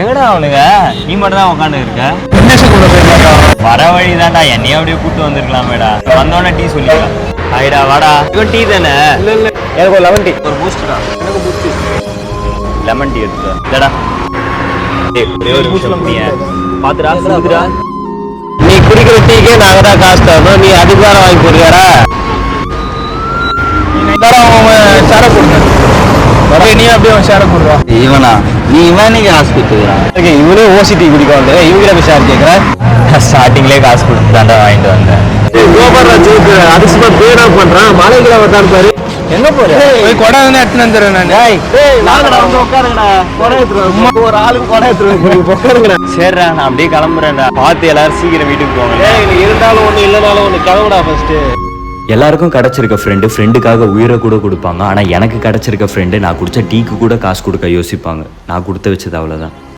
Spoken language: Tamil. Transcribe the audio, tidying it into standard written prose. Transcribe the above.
எங்கடா அவனுங்க? நீ மட்டும் தான் உட்காந்து இருக்க. வர வழி தான்டா, என்னையும் அப்படியே கூப்பிட்டு வந்திருக்கலாமேடா. வந்தோடனே டீ சொல்லிக்கலாம். ஆயிடா வாடா. இவன் டீ தானே? இல்ல எனக்கு ஒரு லெமன் டீ. ஒரு பூஸ்டா. எனக்கு பூஸ்ட். லெமன் டீ எடுத்து இல்லடா. ஒரே ஒரு நிமிஷம் நீ பாத்துடா சுடுதுடா. நீ குடிக்கிற டீக்கே நாங்க தான் காசு தரணும், நீ அதுக்கு வேற வாங்கி போடுறியாடா? ஷேர கொடுங்க. நீ அப்படியே ஷேர கொடுறா. இவனா நீ இவனுக்கு காசு கொடுத்துக்கிறான். இவனே ஓசி டீ குடிக்க வந்து இவங்க போய் ஷேர் கேட்கிறேன். ஸ்டார்டிங்லேயே காசு கொடுத்து தாண்டா வாங்கிட்டு வந்தேன். அதிசயமா பேரா பண்றான். மலைகளை வந்தான் பாரு. எங்க போற? போய் கொடை எடுத்துன்னு வந்துடுறேன் நான். ஒரு ஆளுக்கு கொடை எடுத்துருவேன். சரிடா, நான் அப்படியே கிளம்புறேன்டா. பார்த்து எல்லாரும் சீக்கிரம் வீட்டுக்கு போங்க. இருந்தாலும் ஒண்ணு இல்லைனாலும் ஒண்ணு கிளம்புடா ஃபர்ஸ்ட். எல்லாருக்கும் கிடைச்சிருக்க ஃப்ரெண்டுக்காக உயிரை கூட கொடுப்பாங்க. ஆனால் எனக்கு கிடைச்சிருக்க ஃப்ரெண்டு நான் குடிச்ச டீக்கு கூட காசு கொடுக்க யோசிப்பாங்க. நான் கொடுத்து வச்சது அவ்வளோதான்.